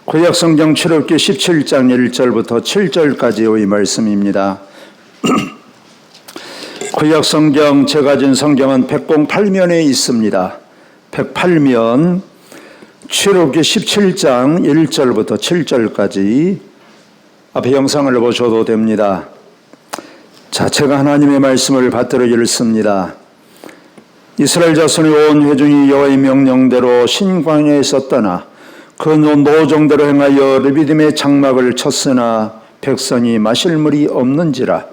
구약성경 출애굽기 17장 1절부터 7절까지의 말씀입니다. 구약성경 제가 진 성경은 108면에 있습니다. 108면 출애굽기 17장 1절부터 7절까지 앞에 영상을 보셔도 됩니다. 자, 제가 하나님의 말씀을 받들어 읽습니다. 이스라엘 자손의 온 회중이 여호와의 명령대로 신광야에서 떠나 그 노정대로 행하여 르비딤의 장막을 쳤으나 백성이 마실 물이 없는지라.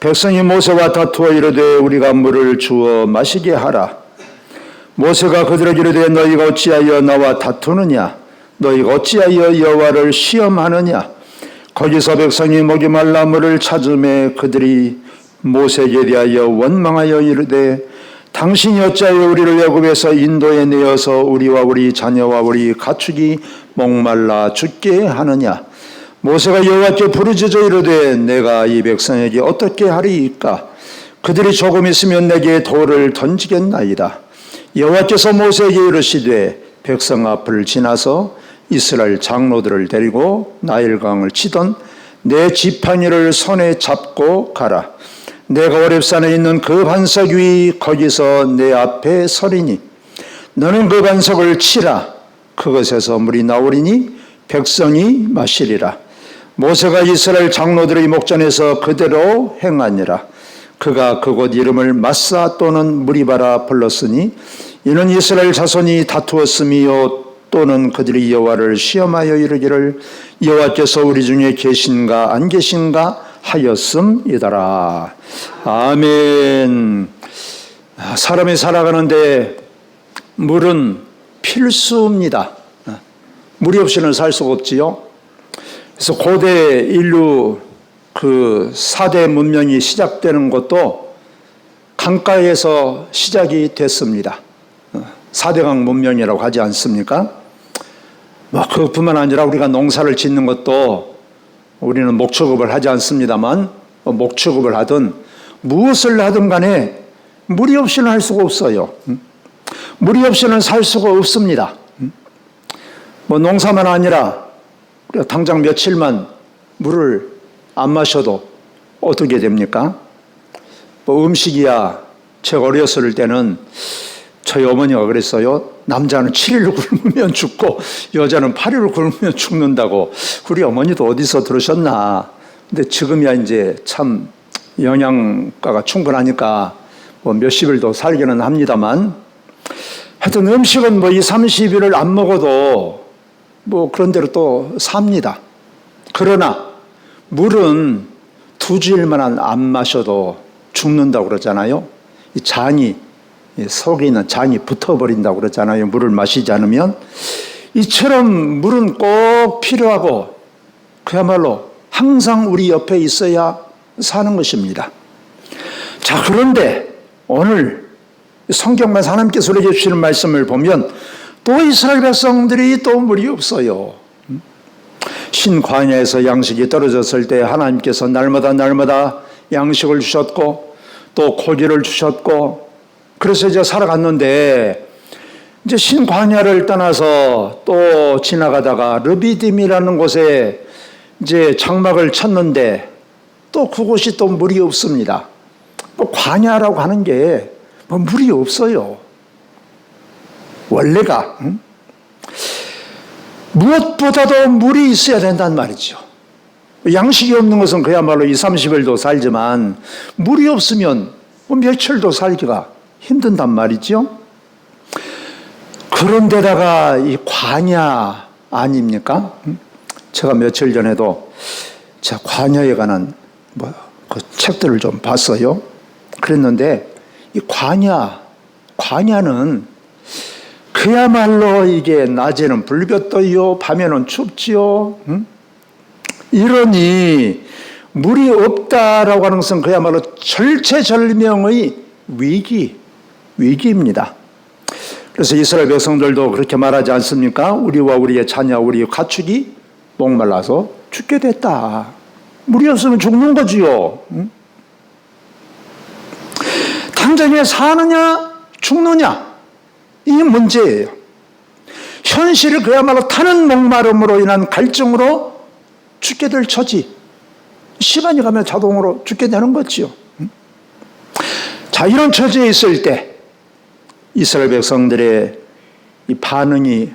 백성이 모세와 다투어 이르되 우리가 물을 주어 마시게 하라. 모세가 그들에게 이르되 너희가 어찌하여 나와 다투느냐? 너희가 어찌하여 여호와를 시험하느냐? 거기서 백성이 목이 말라 물을 찾음에 그들이 모세에게 대하여 원망하여 이르되 당신이 어찌하여 우리를 애굽에서 인도에 내어서 우리와 우리 자녀와 우리 가축이 목말라 죽게 하느냐? 모세가 여호와께 부르짖어 이르되 내가 이 백성에게 어떻게 하리이까? 그들이 조금 있으면 내게 돌을 던지겠나이다. 여호와께서 모세에게 이르시되 백성 앞을 지나서 이스라엘 장로들을 데리고 나일강을 치던 내 지팡이를 손에 잡고 가라. 내가 호렙산에 있는 그 반석 위 거기서 내 앞에 서리니 너는 그 반석을 치라. 그것에서 물이 나오리니 백성이 마시리라. 모세가 이스라엘 장로들의 목전에서 그대로 행하니라. 그가 그곳 이름을 마사 또는 무리바라 불렀으니 이는 이스라엘 자손이 다투었음이요 또는 그들이 여호와를 시험하여 이르기를 여호와께서 우리 중에 계신가 안 계신가 하였음이더라. 아멘. 사람이 살아가는데 물은 필수입니다. 물이 없이는 살 수가 없지요. 그래서 고대 인류 그 4대 문명이 시작되는 것도 강가에서 시작이 됐습니다. 4대강 문명이라고 하지 않습니까? 그것뿐만 아니라 우리가 농사를 짓는 것도 우리는 목축업을 하지 않습니다만 목축업을 하든 무엇을 하든 간에 물이 없이는 할 수가 없어요. 물이 없이는 살 수가 없습니다. 농사만 아니라 당장 며칠만 물을 안 마셔도 어떻게 됩니까? 음식이야 제가 어렸을 때는 저희 어머니가 그랬어요. 남자는 7일 굶으면 죽고 여자는 8일 굶으면 죽는다고. 우리 어머니도 어디서 들으셨나. 근데 지금이야 이제 참 영양가가 충분하니까 몇십일 더 살기는 합니다만 하여튼 음식은 2, 30일을 안 먹어도 그런 대로 또 삽니다. 그러나 물은 2주일만 안 마셔도 죽는다고 그러잖아요. 이 잔이 속에 있는 잔이 붙어버린다고 그러잖아요. 물을 마시지 않으면. 이처럼 물은 꼭 필요하고 그야말로 항상 우리 옆에 있어야 사는 것입니다. 자, 그런데 오늘 성경만 하나님께서 우리에게 주시는 말씀을 보면 또 이스라엘 백성들이 또 물이 없어요. 신광야에서 양식이 떨어졌을 때 하나님께서 날마다 양식을 주셨고 또 고기를 주셨고 그래서 이제 살아갔는데 이제 신광야를 떠나서 또 지나가다가 르비딤이라는 곳에 이제 장막을 쳤는데 또 그곳이 또 물이 없습니다. 광야라고 하는 게 물이 없어요. 원래가 무엇보다도 물이 있어야 된단 말이죠. 양식이 없는 것은 그야말로 2, 30일도 살지만 물이 없으면 며칠도 살기가 힘든단 말이죠. 그런데다가 이 광야 아닙니까? 제가 며칠 전에도 제가 광야에 관한 그 책들을 좀 봤어요. 그랬는데 이 광야는 그야말로 이게 낮에는 불볕 떠요, 밤에는 춥지요. 이러니 물이 없다라고 하는 것은 그야말로 절체절명의 위기입니다. 그래서 이스라엘 백성들도 그렇게 말하지 않습니까? 우리와 우리의 자녀, 우리의 가축이 목말라서 죽게 됐다. 물이 없으면 죽는 거지요. 당장에 사느냐 죽느냐 이 문제예요. 현실을 그야말로 타는 목마름으로 인한 갈증으로 죽게 될 처지. 시간이 가면 자동으로 죽게 되는 거지요. 자, 이런 처지에 있을 때 이스라엘 백성들의 이 반응이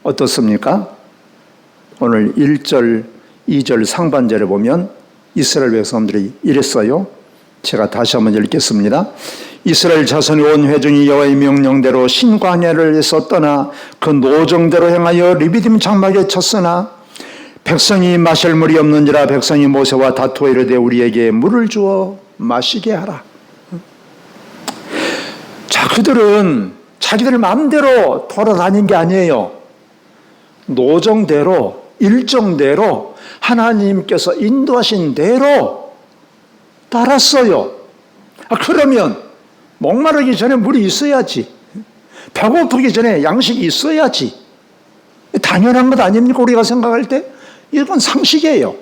어떻습니까? 오늘 1절, 2절 상반절에 보면 이스라엘 백성들이 이랬어요. 제가 다시 한번 읽겠습니다. 이스라엘 자손이 온 회중이 여호와의 명령대로 신광야를에서 떠나 그 노정대로 행하여 리비딤 장막에 쳤으나 백성이 마실 물이 없는지라 백성이 모세와 다투어 이르되 우리에게 물을 주어 마시게 하라. 자, 그들은 자기들 마음대로 돌아다닌 게 아니에요. 노정대로, 일정대로 하나님께서 인도하신 대로 따랐어요. 그러면 목마르기 전에 물이 있어야지. 배고프기 전에 양식이 있어야지. 당연한 것 아닙니까? 우리가 생각할 때 이건 상식이에요.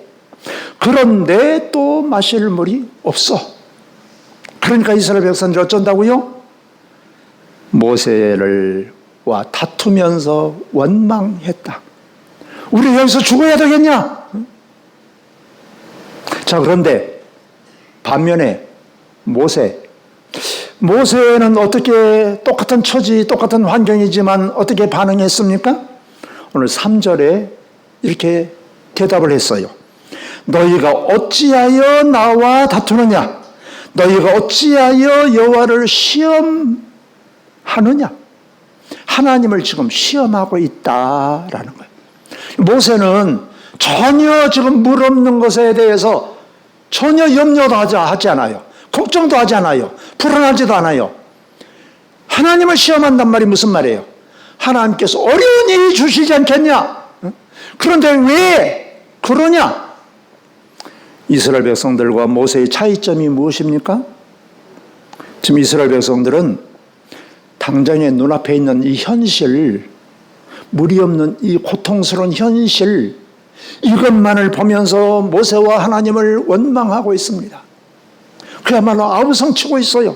그런데 또 마실 물이 없어. 그러니까 이스라엘 백성들이 어쩐다고요? 모세와 다투면서 원망했다. 우리 여기서 죽어야 되겠냐? 자, 그런데 반면에 모세는 어떻게 똑같은 처지, 똑같은 환경이지만 어떻게 반응했습니까? 오늘 3절에 이렇게 대답을 했어요. 너희가 어찌하여 나와 다투느냐? 너희가 어찌하여 여호와를 시험하느냐? 하나님을 지금 시험하고 있다라는 거예요. 모세는 전혀 지금 물 없는 것에 대해서 전혀 염려도 하지 않아요. 걱정도 하지 않아요. 불안하지도 않아요. 하나님을 시험한단 말이 무슨 말이에요? 하나님께서 어려운 일이 주시지 않겠냐? 그런데 왜 그러냐? 이스라엘 백성들과 모세의 차이점이 무엇입니까? 지금 이스라엘 백성들은 당장에 눈앞에 있는 이 현실, 물이 없는 이 고통스러운 현실, 이것만을 보면서 모세와 하나님을 원망하고 있습니다. 그야말로 아우성치고 있어요.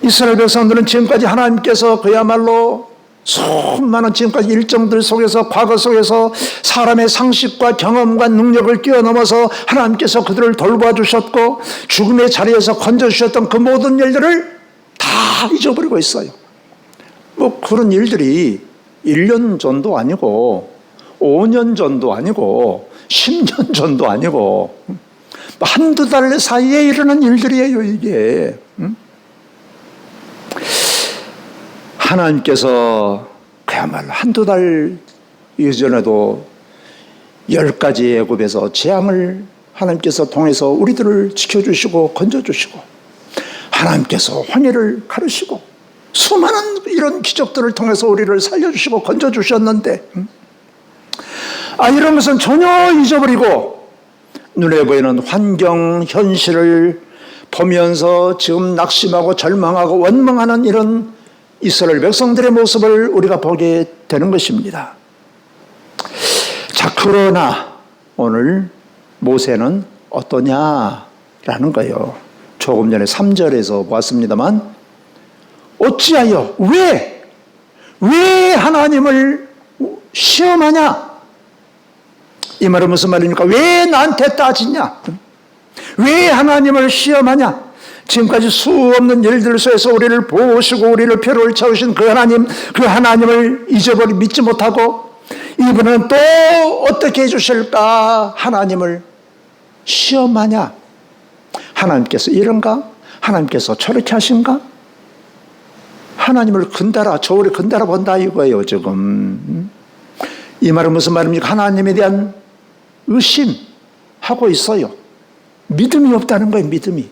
이스라엘 백성들은 지금까지 하나님께서 그야말로 수많은 지금까지 일정들 속에서, 과거 속에서 사람의 상식과 경험과 능력을 뛰어넘어서 하나님께서 그들을 돌봐주셨고 죽음의 자리에서 건져주셨던 그 모든 일들을 다 잊어버리고 있어요. 뭐 그런 일들이 1년 전도 아니고 5년 전도 아니고 10년 전도 아니고 한두 달 사이에 일어난 일들이에요, 이게. 하나님께서 그야말로 한두 달 이전에도 10가지 애굽에서 재앙을 하나님께서 통해서 우리들을 지켜주시고 건져주시고 하나님께서 황해를 가르시고 수많은 이런 기적들을 통해서 우리를 살려주시고 건져주셨는데 이런 것은 전혀 잊어버리고 눈에 보이는 환경, 현실을 보면서 지금 낙심하고 절망하고 원망하는 이런 이스라엘 백성들의 모습을 우리가 보게 되는 것입니다. 자, 그러나 오늘 모세는 어떠냐라는 거예요. 조금 전에 3절에서 보았습니다만 어찌하여 왜 하나님을 시험하냐? 이 말은 무슨 말입니까? 왜 나한테 따지냐? 왜 하나님을 시험하냐? 지금까지 수없는 일들 속에서 우리를 보시고 우리를 표를 채우신 그 하나님을 잊어버리 믿지 못하고 이분은 또 어떻게 해주실까? 하나님을 시험하냐? 하나님께서 이런가? 하나님께서 저렇게 하신가? 하나님을 저울에 건달아 본다 이거예요, 지금. 이 말은 무슨 말입니까? 하나님에 대한 의심하고 있어요. 믿음이 없다는 거예요, 믿음이.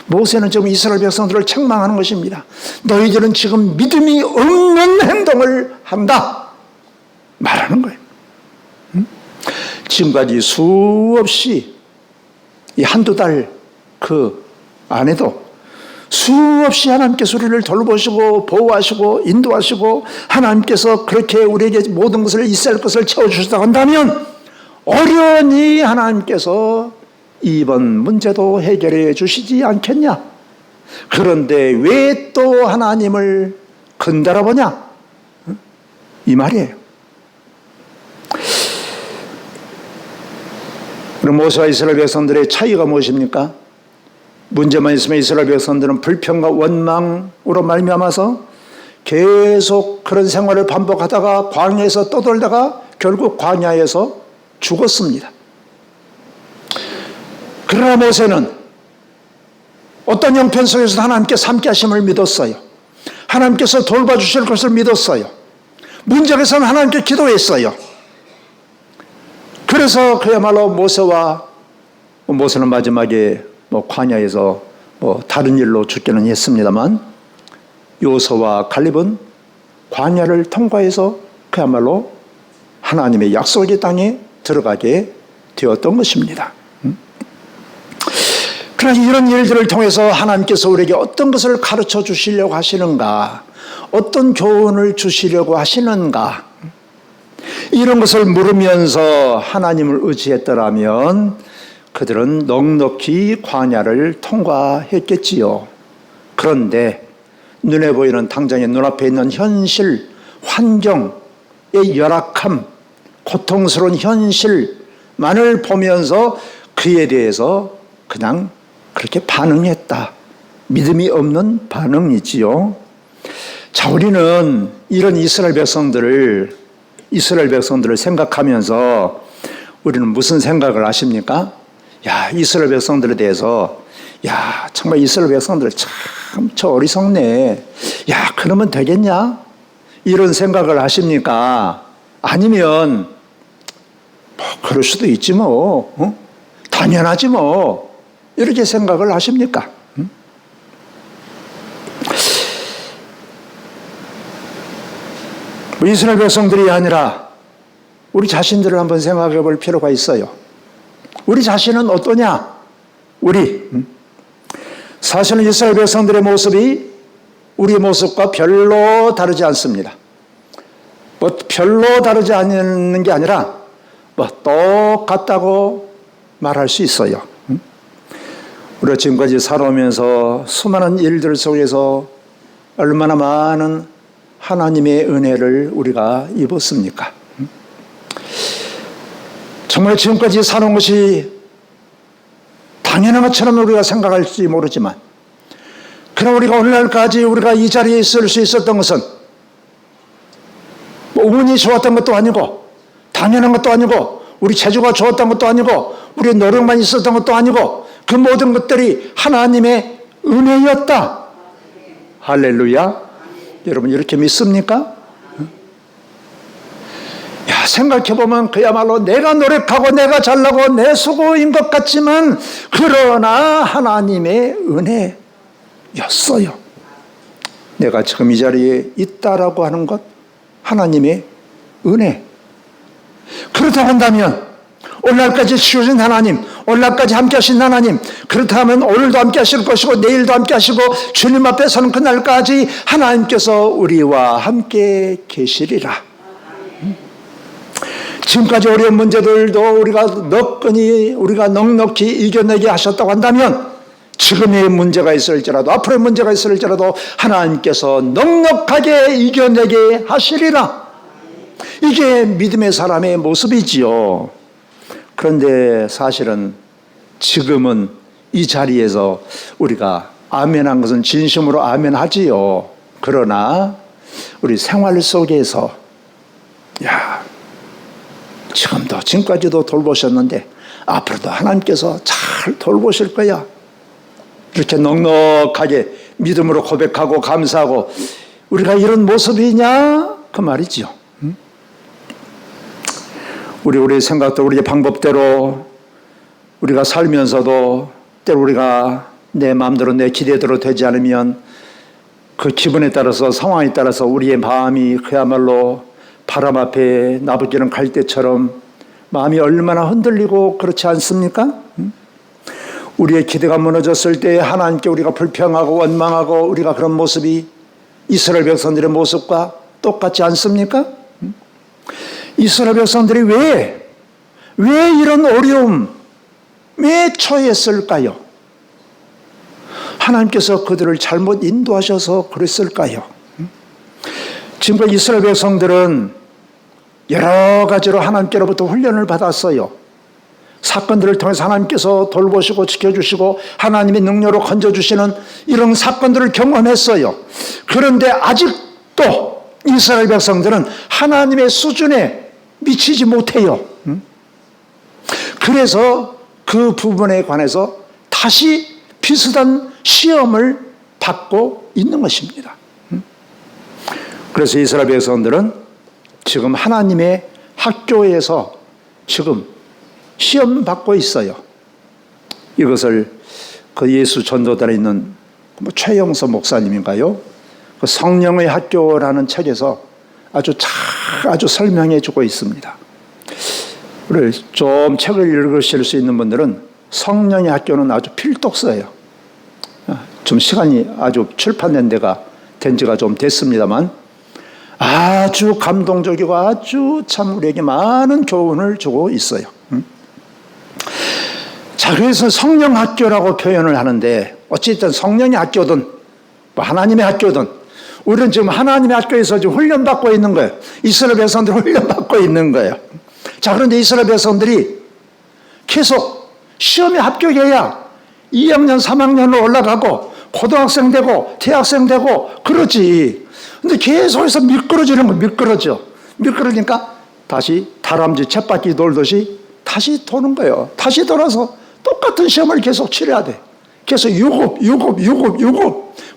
모세는 지금 이스라엘 백성들을 책망하는 것입니다. 너희들은 지금 믿음이 없는 행동을 한다 말하는 거예요. 지금까지 수없이 이 한두 달 그 안에도 수없이 하나님께서 우리를 돌보시고 보호하시고 인도하시고 하나님께서 그렇게 우리에게 모든 것을 있어야 할 것을 채워주셨다고 한다면 어련히 하나님께서 이번 문제도 해결해 주시지 않겠냐? 그런데 왜 또 하나님을 건드려 보냐? 이 말이에요. 그럼 모세와 이스라엘 백성들의 차이가 무엇입니까? 문제만 있으면 이스라엘 백성들은 불평과 원망으로 말미암아서 계속 그런 생활을 반복하다가 광야에서 떠돌다가 결국 광야에서 죽었습니다. 그러나 모세는 어떤 형편 속에서 하나님께서 함께 하심을 믿었어요. 하나님께서 돌봐주실 것을 믿었어요. 문제에서는 하나님께 기도했어요. 그래서 그야말로 모세는 마지막에 광야에서 다른 일로 죽기는 했습니다만, 요수와 갈렙은 광야를 통과해서 그야말로 하나님의 약속의 땅에 들어가게 되었던 것입니다. 그러나 이런 일들을 통해서 하나님께서 우리에게 어떤 것을 가르쳐 주시려고 하시는가, 어떤 교훈을 주시려고 하시는가, 이런 것을 물으면서 하나님을 의지했더라면 그들은 넉넉히 광야를 통과했겠지요. 그런데 눈에 보이는 당장의 눈앞에 있는 현실, 환경의 열악함, 고통스러운 현실만을 보면서 그에 대해서 그냥 그렇게 반응했다. 믿음이 없는 반응이지요. 자, 우리는 이런 이스라엘 백성들을 생각하면서 우리는 무슨 생각을 하십니까? 이스라엘 백성들에 대해서 정말 이스라엘 백성들 참 저 어리석네. 그러면 되겠냐? 이런 생각을 하십니까? 아니면 그럴 수도 있지 당연하지 이렇게 생각을 하십니까? 이스라엘 백성들이 아니라 우리 자신들을 한번 생각해 볼 필요가 있어요. 우리 자신은 어떠냐? 사실은 이스라엘 백성들의 모습이 우리의 모습과 별로 다르지 않습니다. 별로 다르지 않는 게 아니라 똑같다고 말할 수 있어요. 우리가 지금까지 살아오면서 수많은 일들 속에서 얼마나 많은 하나님의 은혜를 우리가 입었습니까? 정말 지금까지 살아온 것이 당연한 것처럼 우리가 생각할지 모르지만, 그러나 우리가 오늘날까지 우리가 이 자리에 있을 수 있었던 것은 운이 좋았던 것도 아니고 당연한 것도 아니고 우리 재주가 좋았던 것도 아니고 우리의 노력만 있었던 것도 아니고 그 모든 것들이 하나님의 은혜였다. 할렐루야. 여러분 이렇게 믿습니까? 생각해보면 그야말로 내가 노력하고 내가 잘나고 내 수고인 것 같지만 그러나 하나님의 은혜였어요. 내가 지금 이 자리에 있다라고 하는 것, 하나님의 은혜. 그렇다고 한다면 오늘날까지 지으신 하나님, 오늘날까지 함께 하신 하나님, 그렇다면 오늘도 함께 하실 것이고 내일도 함께 하시고 주님 앞에 서는 그날까지 하나님께서 우리와 함께 계시리라. 지금까지 어려운 문제들도 우리가 넉넉히 이겨내게 하셨다고 한다면 지금의 문제가 있을지라도 앞으로의 문제가 있을지라도 하나님께서 넉넉하게 이겨내게 하시리라. 이게 믿음의 사람의 모습이지요. 그런데 사실은 지금은 이 자리에서 우리가 아멘한 것은 진심으로 아멘하지요. 그러나 우리 생활 속에서 지금까지도 돌보셨는데 앞으로도 하나님께서 잘 돌보실 거야. 이렇게 넉넉하게 믿음으로 고백하고 감사하고 우리가 이런 모습이냐? 그 말이죠. 우리의 생각도 우리의 방법대로 우리가 살면서도 때로 우리가 내 마음대로 내 기대대로 되지 않으면 그 기분에 따라서 상황에 따라서 우리의 마음이 그야말로 바람 앞에 나부끼는 갈대처럼 마음이 얼마나 흔들리고 그렇지 않습니까? 우리의 기대가 무너졌을 때 하나님께 우리가 불평하고 원망하고 우리가 그런 모습이 이스라엘 백성들의 모습과 똑같지 않습니까? 이스라엘 백성들이 왜 이런 어려움에 처했을까요? 하나님께서 그들을 잘못 인도하셔서 그랬을까요? 지금까지 이스라엘 백성들은 여러 가지로 하나님께로부터 훈련을 받았어요. 사건들을 통해서 하나님께서 돌보시고 지켜주시고 하나님의 능력으로 건져주시는 이런 사건들을 경험했어요. 그런데 아직도 이스라엘 백성들은 하나님의 수준에 미치지 못해요. 그래서 그 부분에 관해서 다시 비슷한 시험을 받고 있는 것입니다. 그래서 이스라엘 백성들은 지금 하나님의 학교에서 지금 시험 받고 있어요. 이것을 그 예수 전도단에 있는 최영서 목사님인가요? 그 성령의 학교라는 책에서 아주 설명해 주고 있습니다. 우리 좀 책을 읽으실 수 있는 분들은 성령의 학교는 아주 필독서예요. 좀 시간이 아주 출판된 데가 된 지가 좀 됐습니다만 아주 감동적이고 아주 참 우리에게 많은 교훈을 주고 있어요. 자, 그래서 성령 학교라고 표현을 하는데 어쨌든 성령의 학교든 하나님의 학교든 우리는 지금 하나님의 학교에서 지금 훈련받고 있는 거예요. 이스라엘 백성들이 훈련받고 있는 거예요. 자, 그런데 이스라엘 백성들이 계속 시험에 합격해야 2학년, 3학년으로 올라가고 고등학생 되고 대학생 되고 그러지. 근데 계속해서 미끄러지는 거 미끄러지니까 다시 다람쥐 쳇바퀴 돌듯이 다시 도는 거예요. 다시 돌아서 똑같은 시험을 계속 치러야 돼. 계속 유급.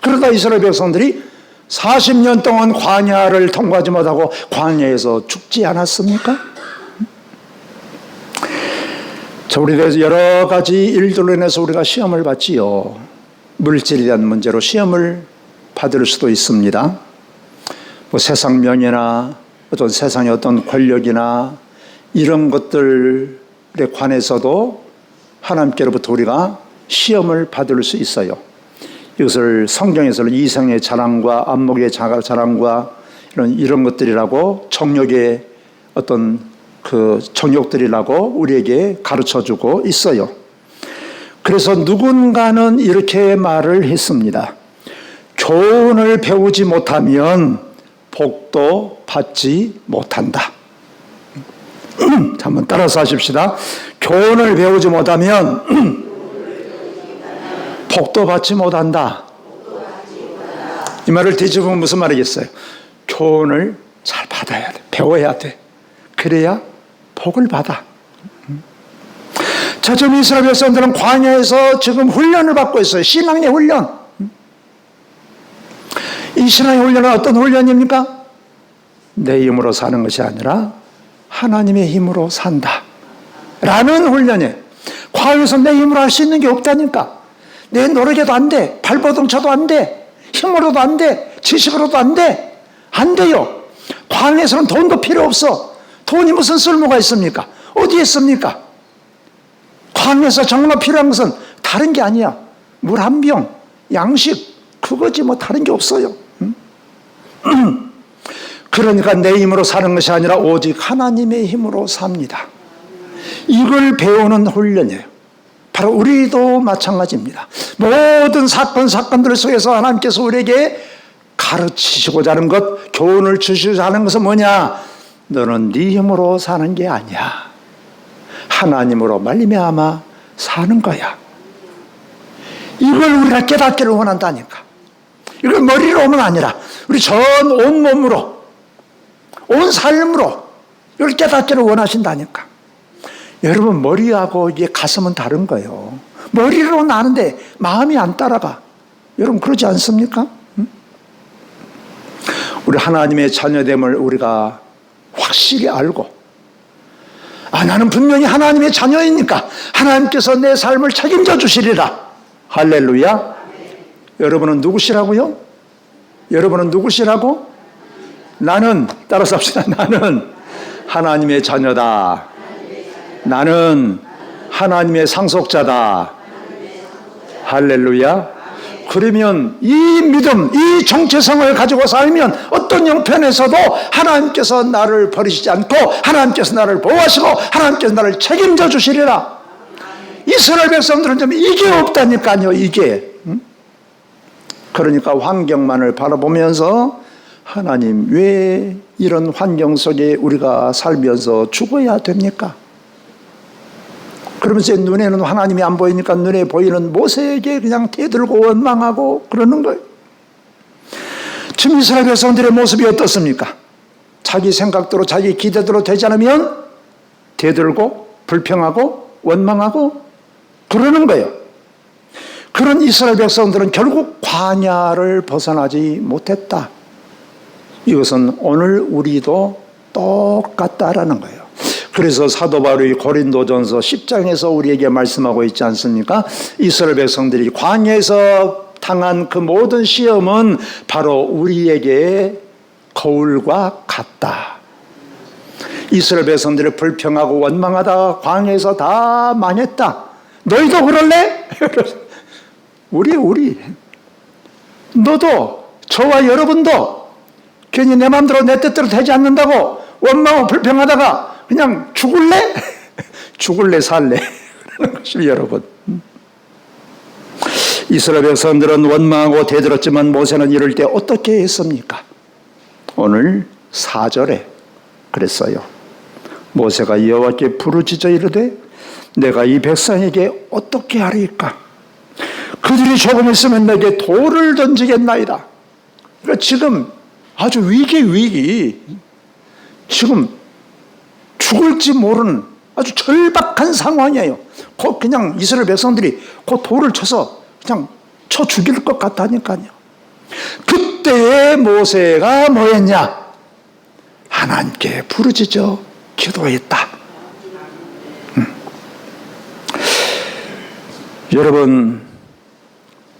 그러다 이스라엘 백성들이 40년 동안 광야를 통과하지 못하고 광야에서 죽지 않았습니까? 자, 우리가 여러 가지 일들로 인해서 우리가 시험을 받지요. 물질에 대한 문제로 시험을 받을 수도 있습니다. 세상 명예나 어떤 세상의 어떤 권력이나 이런 것들에 관해서도 하나님께로부터 우리가 시험을 받을 수 있어요. 이것을 성경에서는 이생의 자랑과 안목의 자랑과 이런 것들이라고 정욕의 어떤 그 정욕들이라고 우리에게 가르쳐주고 있어요. 그래서 누군가는 이렇게 말을 했습니다. 교훈을 배우지 못하면 복도 받지 못한다. 한번 따라서 하십시다. 교훈을 배우지 못하면 복도 받지 못한다. 이 말을 뒤집으면 무슨 말이겠어요? 교훈을 잘 받아야 돼. 배워야 돼. 그래야 복을 받아. 자, 지금 이스라엘 백성들은 광야에서 지금 훈련을 받고 있어요. 신앙의 훈련. 이 신앙의 훈련은 어떤 훈련입니까? 내 힘으로 사는 것이 아니라 하나님의 힘으로 산다 라는 훈련이에요. 광야에서 내 힘으로 할 수 있는 게 없다니까. 내 노력에도 안 돼. 발버둥 쳐도 안 돼. 힘으로도 안 돼. 지식으로도 안 돼. 안 돼요. 광야에서는 돈도 필요 없어. 돈이 무슨 쓸모가 있습니까? 어디에 있습니까? 광야에서 정말 필요한 것은 다른 게 아니야. 물 한 병, 양식, 그거지 뭐 다른 게 없어요. 그러니까 내 힘으로 사는 것이 아니라 오직 하나님의 힘으로 삽니다. 이걸 배우는 훈련이에요. 바로 우리도 마찬가지입니다. 모든 사건들 속에서 하나님께서 우리에게 가르치시고자 하는 것, 교훈을 주시고자 하는 것은 뭐냐? 너는 네 힘으로 사는 게 아니야. 하나님으로 말미암아 사는 거야. 이걸 우리가 깨닫기를 원한다니까. 이걸 머리로만 아니라 우리 전 온몸으로, 온 삶으로 이걸 깨닫기를 원하신다니까. 여러분, 머리하고 이게 가슴은 다른 거예요. 머리로는 아는데 마음이 안 따라가. 여러분 그러지 않습니까? 우리 하나님의 자녀됨을 우리가 확실히 알고, 나는 분명히 하나님의 자녀이니까 하나님께서 내 삶을 책임져 주시리라. 할렐루야. 여러분은 누구시라고요? 여러분은 누구시라고? 나는, 따라서 합시다. 나는 하나님의 자녀다. 나는 하나님의 상속자다. 할렐루야. 그러면 이 믿음, 이 정체성을 가지고 살면 어떤 형편에서도 하나님께서 나를 버리시지 않고 하나님께서 나를 보호하시고 하나님께서 나를 책임져 주시리라. 이스라엘 백성들은 좀 이게 없다니까요. 이게. 그러니까 환경만을 바라보면서 하나님, 왜 이런 환경 속에 우리가 살면서 죽어야 됩니까? 그러면서 눈에는 하나님이 안 보이니까 눈에 보이는 모세에게 그냥 대들고 원망하고 그러는 거예요. 지금 이스라엘 백성들의 모습이 어떻습니까? 자기 생각대로 자기 기대대로 되지 않으면 대들고 불평하고 원망하고 그러는 거예요. 그런 이스라엘 백성들은 결국 광야를 벗어나지 못했다. 이것은 오늘 우리도 똑같다라는 거예요. 그래서 사도 바울이 고린도전서 10장에서 우리에게 말씀하고 있지 않습니까? 이스라엘 백성들이 광야에서 당한 그 모든 시험은 바로 우리에게 거울과 같다. 이스라엘 백성들이 불평하고 원망하다가 광야에서 다 망했다. 너희도 그럴래? 우리 너도, 저와 여러분도 괜히 내 마음대로 내 뜻대로 되지 않는다고 원망하고 불평하다가 그냥 죽을래? 죽을래 살래? 그러는 것입니다, 여러분. 이스라엘 백성들은 원망하고 대들었지만 모세는 이럴 때 어떻게 했습니까? 오늘 4절에 그랬어요. 모세가 여호와께 부르짖어 이르되 내가 이 백성에게 어떻게 하리까? 그들이 조금 있으면 내게 돌을 던지겠나이다. 그러니까 지금 아주 위기. 지금 죽을지 모르는 아주 절박한 상황이에요. 곧 그냥 이스라엘 백성들이 곧 돌을 쳐서 그냥 쳐 죽일 것 같다니까요. 그때의 모세가 뭐했냐? 하나님께 부르짖어 기도했다. 여러분,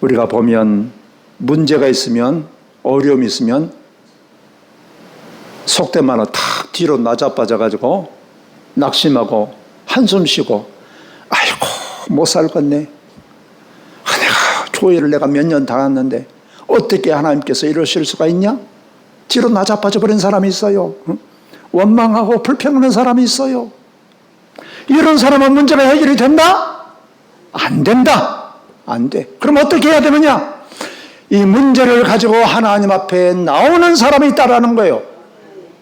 우리가 보면 문제가 있으면, 어려움이 있으면 속된 말로 탁 뒤로 나자빠져가지고 낙심하고 한숨 쉬고 아이고 못 살겠네. 내가 교회를 내가 몇 년 다녔는데 어떻게 하나님께서 이러실 수가 있냐? 뒤로 나자빠져 버린 사람이 있어요. 원망하고 불평하는 사람이 있어요. 이런 사람은 문제가 해결이 된다? 안 된다. 안 돼. 그럼 어떻게 해야 되느냐? 이 문제를 가지고 하나님 앞에 나오는 사람이 있다라는 거예요.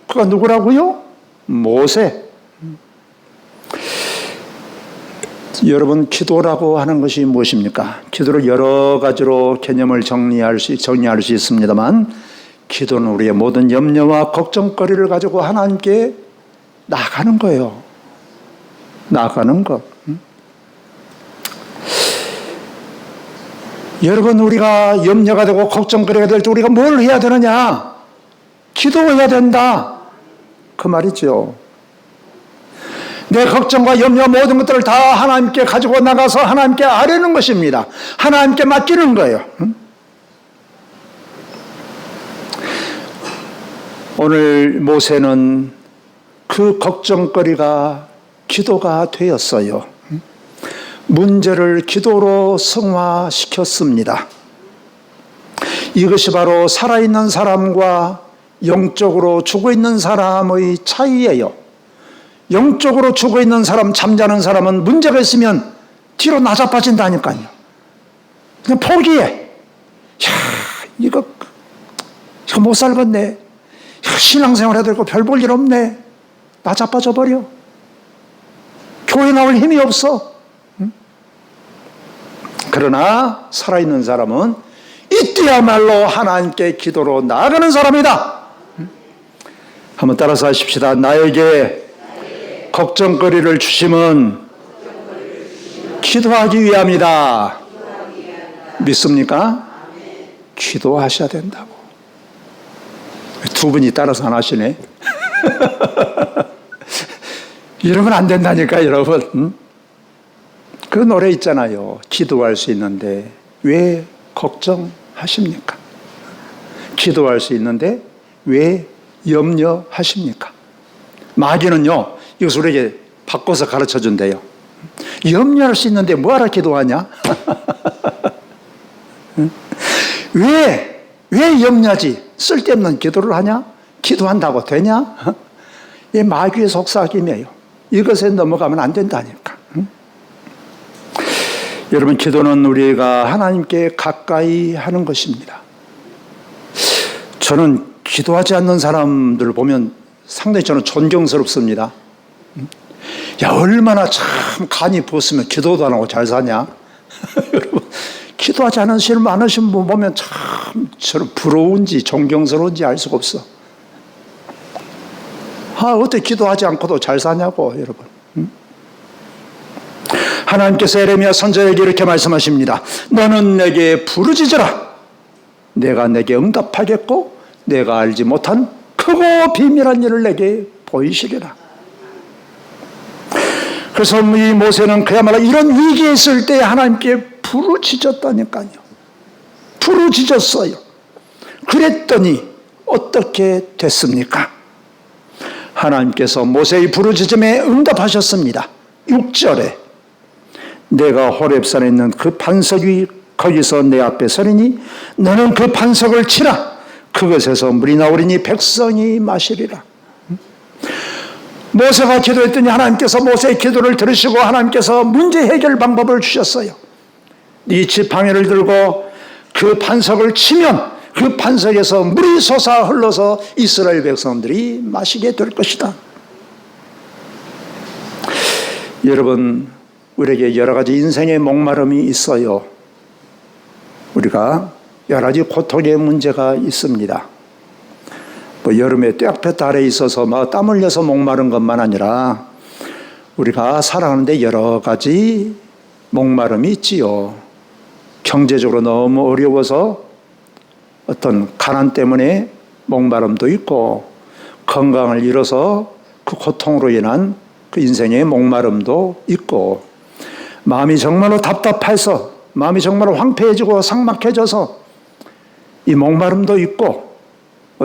그가 누구라고요? 모세. 여러분, 기도라고 하는 것이 무엇입니까? 기도를 여러 가지로 개념을 정리할 수 있습니다만, 기도는 우리의 모든 염려와 걱정거리를 가지고 하나님께 나가는 거예요. 나가는 것. 여러분, 우리가 염려가 되고 걱정거리가 될 때 우리가 뭘 해야 되느냐? 기도해야 된다. 그 말이죠. 내 걱정과 염려 모든 것들을 다 하나님께 가지고 나가서 하나님께 아뢰는 것입니다. 하나님께 맡기는 거예요. 오늘 모세는 그 걱정거리가 기도가 되었어요. 문제를 기도로 승화시켰습니다. 이것이 바로 살아있는 사람과 영적으로 죽어있는 사람의 차이예요. 영적으로 죽어있는 사람, 잠자는 사람은 문제가 있으면 뒤로 나자빠진다니까요. 그냥 포기해. 이거 못 살겠네. 신앙생활 해야 되고 별 볼 일 없네. 나자빠져 버려. 교회 나올 힘이 없어. 그러나 살아있는 사람은 이때야말로 하나님께 기도로 나아가는 사람이다. 한번 따라서 하십시다. 나에게 걱정거리를 주심은 기도하기 위함이다. 믿습니까? 기도하셔야 된다고. 두 분이 따라서 안 하시네. 이러면 안 된다니까, 여러분. 그 노래 있잖아요. 기도할 수 있는데 왜 걱정하십니까? 기도할 수 있는데 왜 염려하십니까? 마귀는요, 이것을 우리에게 바꿔서 가르쳐 준대요. 염려할 수 있는데 뭐하러 기도하냐? 왜 염려하지? 쓸데없는 기도를 하냐? 기도한다고 되냐? 이 마귀의 속삭임이에요. 이것에 넘어가면 안 된다니까. 여러분, 기도는 우리가 하나님께 가까이 하는 것입니다. 저는 기도하지 않는 사람들을 보면 상당히 저는 존경스럽습니다. 야, 얼마나 참 간이 부었으면 기도도 안 하고 잘 사냐? 여러분, 기도하지 않으신 분 보면 참 저는 부러운지 존경스러운지 알 수가 없어. 어떻게 기도하지 않고도 잘 사냐고, 여러분. 하나님께서 에레미야 선지자에게 이렇게 말씀하십니다. 너는 내게 부르짖으라. 내가 내게 응답하겠고 내가 알지 못한 크고 비밀한 일을 내게 보이시리라. 그래서 이 모세는 그야말로 이런 위기에 있을 때 하나님께 부르짖었다니까요. 부르짖었어요. 그랬더니 어떻게 됐습니까? 하나님께서 모세의 부르짖음에 응답하셨습니다. 6절에 내가 호렙산에 있는 그 반석 위 거기서 내 앞에 서리니 너는 그 반석을 치라. 그것에서 물이 나오리니 백성이 마시리라. 모세가 기도했더니 하나님께서 모세의 기도를 들으시고 하나님께서 문제 해결 방법을 주셨어요. 네 지팡이를 들고 그 반석을 치면 그 반석에서 물이 솟아 흘러서 이스라엘 백성들이 마시게 될 것이다. 여러분, 우리에게 여러 가지 인생의 목마름이 있어요. 우리가 여러 가지 고통의 문제가 있습니다. 여름에 떼약볕 아래에 있어서 땀 흘려서 목마른 것만 아니라 우리가 살아가는데 여러 가지 목마름이 있지요. 경제적으로 너무 어려워서 어떤 가난 때문에 목마름도 있고, 건강을 잃어서 그 고통으로 인한 그 인생의 목마름도 있고, 마음이 정말로 답답해서, 마음이 정말로 황폐해지고 삭막해져서 이 목마름도 있고,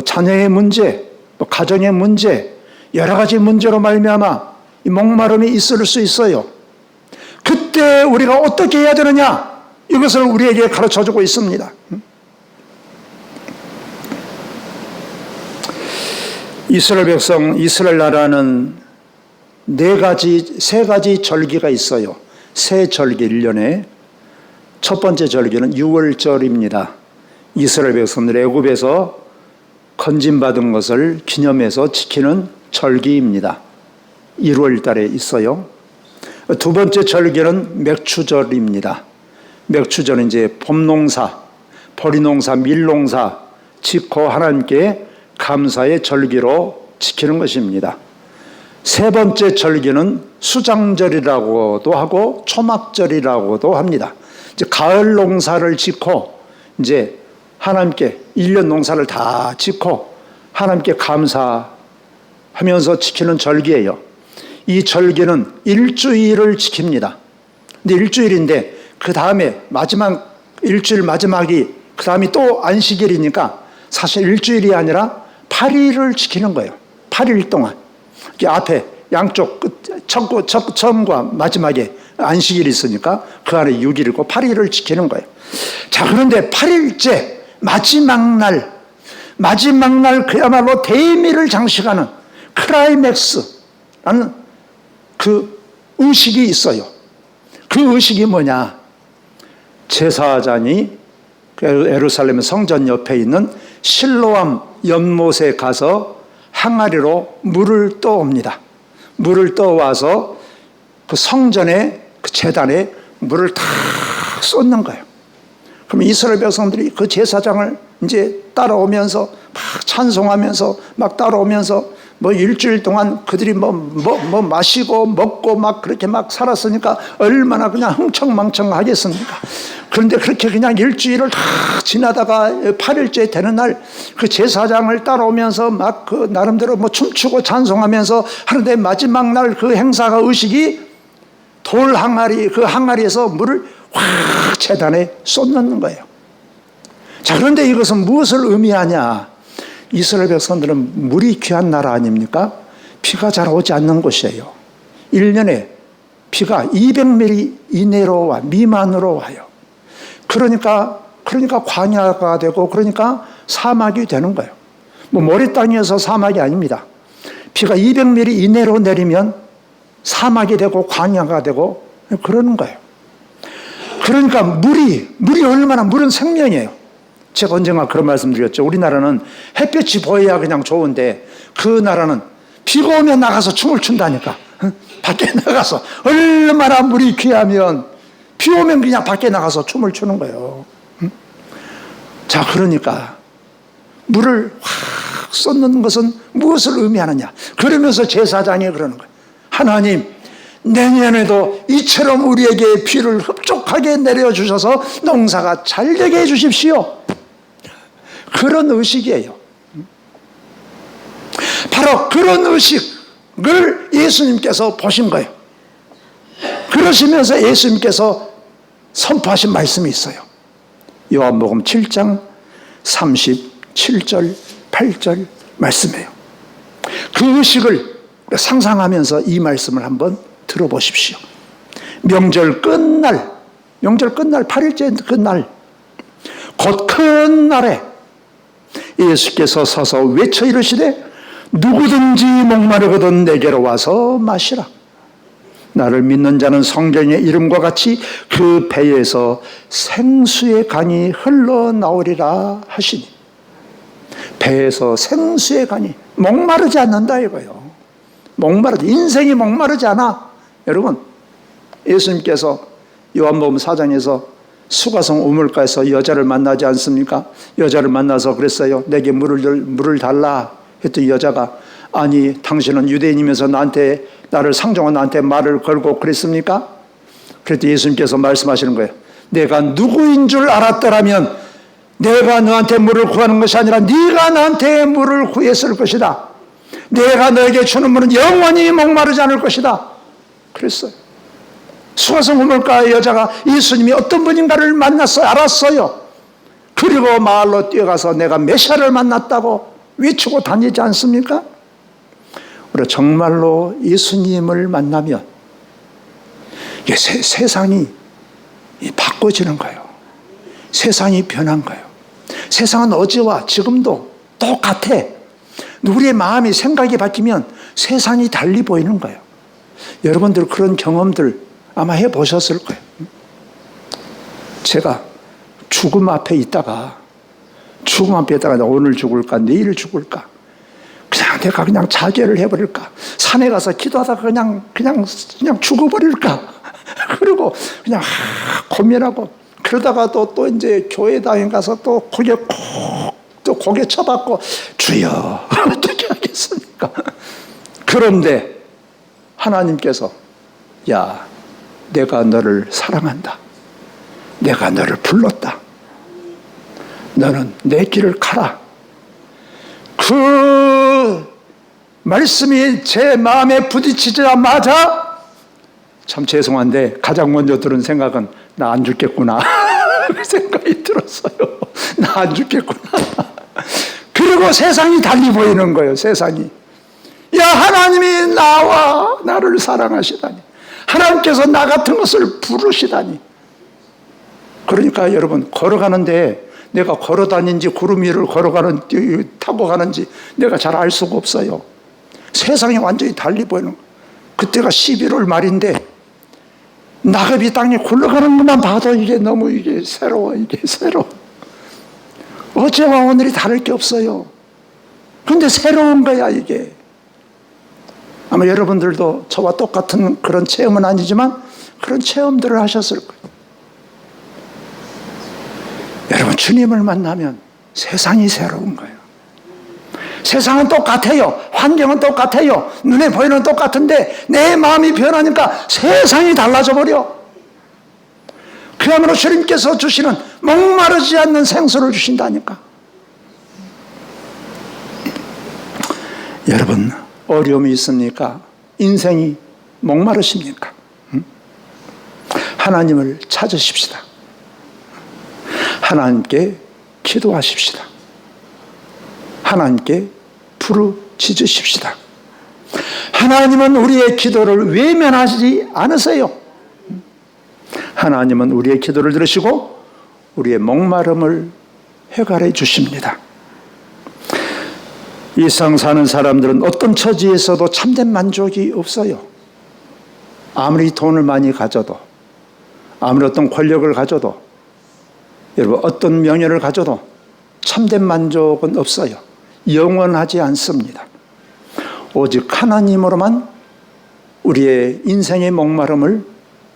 자녀의 문제, 가정의 문제, 여러 가지 문제로 말미암아 이 목마름이 있을 수 있어요. 그때 우리가 어떻게 해야 되느냐? 이것을 우리에게 가르쳐주고 있습니다. 이스라엘 백성, 이스라엘 나라는 세 가지 절기가 있어요. 새 절기 1년에 첫 번째 절기는 6월절입니다. 이스라엘 백성들이 애굽에서 건진받은 것을 기념해서 지키는 절기입니다. 1월 달에 있어요. 두 번째 절기는 맥추절입니다. 맥추절은 이제 봄농사, 보리농사, 밀농사 짓고 하나님께 감사의 절기로 지키는 것입니다. 세 번째 절기는 수장절이라고도 하고 초막절이라고도 합니다. 이제 가을 농사를 짓고 이제 하나님께 1년 농사를 다 짓고 하나님께 감사하면서 지키는 절기예요. 이 절기는 일주일을 지킵니다. 근데 일주일인데 그 다음에 일주일 마지막이 그 다음이 또 안식일이니까 사실 일주일이 아니라 8일을 지키는 거예요. 8일 동안. 앞에 양쪽 처음과 마지막에 안식일이 있으니까 그 안에 6일이고 8일을 지키는 거예요. 자, 그런데 8일째 마지막 날 그야말로 대미를 장식하는 클라이맥스라는 그 의식이 있어요. 그 의식이 뭐냐? 제사장이 예루살렘 성전 옆에 있는 실로암 연못에 가서 항아리로 물을 떠옵니다. 물을 떠와서 그 성전의 그 제단에 물을 다 쏟는 거예요. 그러면 이스라엘 백성들이 그 제사장을 이제 따라오면서 막 찬송하면서 막 따라오면서 일주일 동안 그들이 마시고 먹고 막 그렇게 막 살았으니까 얼마나 그냥 흥청망청하겠습니까? 그런데 그렇게 그냥 일주일을 다 지나다가 8일째 되는 날 그 제사장을 따라오면서 막 그 나름대로 춤추고 찬송하면서 하는데 마지막 날 그 행사가 의식이 돌 항아리, 그 항아리에서 물을 확 제단에 쏟는 거예요. 자, 그런데 이것은 무엇을 의미하냐? 이스라엘 백성들은 물이 귀한 나라 아닙니까? 비가 잘 오지 않는 곳이에요. 1년에 비가 200mm 이내로 미만으로 와요. 그러니까 광야가 되고 그러니까 사막이 되는 거예요. 모래 땅이어서 사막이 아닙니다. 비가 200mm 이내로 내리면 사막이 되고 광야가 되고 그러는 거예요. 그러니까 물은 생명이에요. 제가 언젠가 그런 말씀 드렸죠. 우리나라는 햇볕이 보여야 그냥 좋은데 그 나라는 비가 오면 나가서 춤을 춘다니까. 밖에 나가서 얼마나 물이 귀하면 비 오면 그냥 밖에 나가서 춤을 추는 거예요. 자, 그러니까 물을 확 쏟는 것은 무엇을 의미하느냐. 그러면서 제사장이 그러는 거예요. 하나님, 내년에도 이처럼 우리에게 비를 흡족하게 내려주셔서 농사가 잘 되게 해주십시오. 그런 의식이에요. 바로 그런 의식을 예수님께서 보신 거예요. 그러시면서 예수님께서 선포하신 말씀이 있어요. 요한복음 7장 37절 8절 말씀이에요. 그 의식을 상상하면서 이 말씀을 한번 들어보십시오. 명절 끝날 8일째 끝날 곧 큰 날에 예수께서 서서 외쳐 이르시되 누구든지 목마르거든 내게로 와서 마시라. 나를 믿는 자는 성경의 이름과 같이 그 배에서 생수의 강이 흘러나오리라 하시니, 배에서 생수의 강이 목마르지 않는다 이거예요. 인생이 목마르지 않아. 여러분, 예수님께서 요한복음 4장에서 수가성 우물가에서 여자를 만나지 않습니까? 여자를 만나서 그랬어요. 내게 물을 달라 했더니 여자가, 아니 당신은 유대인이면서 나를 상종한 나한테 말을 걸고 그랬습니까? 그랬더니 예수님께서 말씀하시는 거예요. 내가 누구인 줄 알았더라면 내가 너한테 물을 구하는 것이 아니라 네가 나한테 물을 구했을 것이다. 내가 너에게 주는 물은 영원히 목마르지 않을 것이다. 그랬어요. 수가성 우물가의 여자가 예수님이 어떤 분인가를 만났어요. 알았어요. 그리고 마을로 뛰어가서 내가 메시아를 만났다고 외치고 다니지 않습니까? 우리가 정말로 예수님을 만나면 세상이 바꿔지는 거예요. 세상이 변한 거예요. 세상은 어제와 지금도 똑같아. 우리의 마음이 생각이 바뀌면 세상이 달리 보이는 거예요. 여러분들 그런 경험들 아마 해보셨을 거예요. 제가 죽음 앞에 있다가 오늘 죽을까 내일 죽을까 내가 그냥 자결을 해버릴까, 산에 가서 기도하다가 그냥 죽어버릴까, 그리고 그냥 고민하고 그러다가 또 이제 교회당에 가서 또 고개 쳐박고 주여 어떻게 하겠습니까? 그런데 하나님께서 야, 내가 너를 사랑한다. 내가 너를 불렀다. 너는 내 길을 가라. 그 말씀이 제 마음에 부딪히자마자 참 죄송한데 가장 먼저 들은 생각은 나 안 죽겠구나. 그 생각이 들었어요. 나 안 죽겠구나. 그리고 세상이 달리 보이는 거예요. 세상이. 야, 하나님이 나를 사랑하시다니. 하나님께서 나 같은 것을 부르시다니. 그러니까 여러분, 걸어가는데 내가 걸어다니는지 구름 위를 타고 가는지 내가 잘 알 수가 없어요. 세상이 완전히 달리 보이는 거예요. 그때가 11월 말인데 낙엽이 땅에 굴러가는 것만 봐도 너무 새로워. 어제와 오늘이 다를 게 없어요. 그런데 새로운 거야 이게. 아마 여러분들도 저와 똑같은 그런 체험은 아니지만 그런 체험들을 하셨을 거예요. 여러분, 주님을 만나면 세상이 새로운 거예요. 세상은 똑같아요. 환경은 똑같아요. 눈에 보이는 똑같은데 내 마음이 변하니까 세상이 달라져 버려. 그야말로 주님께서 주시는 목마르지 않는 생수를 주신다니까. 여러분, 어려움이 있습니까? 인생이 목마르십니까? 하나님을 찾으십시다. 하나님께 기도하십시다. 하나님께 부르짖으십시다. 하나님은 우리의 기도를 외면하지 않으세요. 하나님은 우리의 기도를 들으시고 우리의 목마름을 해결해 주십니다. 이 세상 사는 사람들은 어떤 처지에서도 참된 만족이 없어요. 아무리 돈을 많이 가져도, 아무리 어떤 권력을 가져도, 여러분 어떤 명예를 가져도 참된 만족은 없어요. 영원하지 않습니다. 오직 하나님으로만 우리의 인생의 목마름을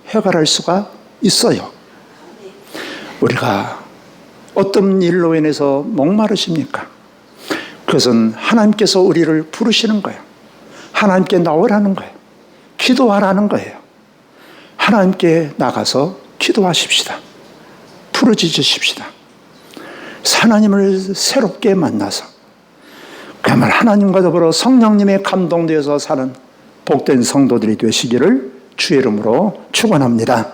해결할 수가 있어요. 우리가 어떤 일로 인해서 목마르십니까? 그것은 하나님께서 우리를 부르시는 거예요. 하나님께 나오라는 거예요. 기도하라는 거예요. 하나님께 나가서 기도하십시다. 부르짖으십시다. 하나님을 새롭게 만나서 그야말로 하나님과 더불어 성령님의 감동되어서 사는 복된 성도들이 되시기를 주의 이름으로 축원합니다.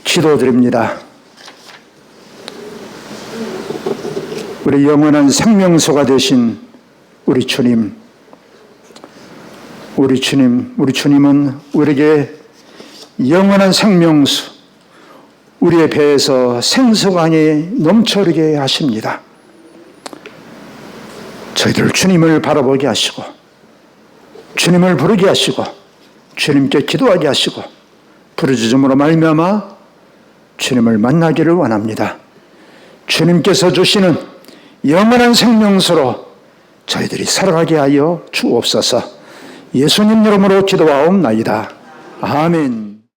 기도드립니다. 우리 영원한 생명수가 되신 우리 주님, 우리 주님은 우리에게 영원한 생명수, 우리의 배에서 생수강이 넘쳐흐르게 하십니다. 저희들 주님을 바라보게 하시고, 주님을 부르게 하시고, 주님께 기도하게 하시고, 부르짖음으로 말미암아 주님을 만나기를 원합니다. 주님께서 주시는 영원한 생명수로 저희들이 살아가게 하여 주옵소서. 예수님 이름으로 기도하옵나이다. 아멘.